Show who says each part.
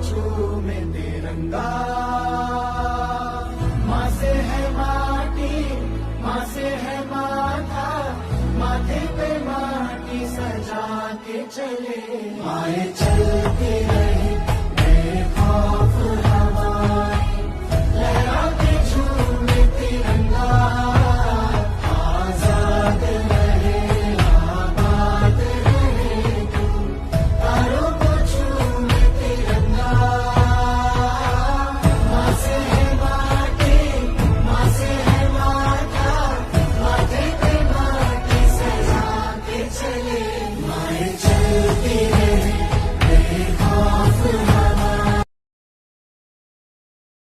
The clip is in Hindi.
Speaker 1: झूमे तिरंगा। माँ से है माटी, माँ से है माथा, माथे पे माटी सजा के चले आए।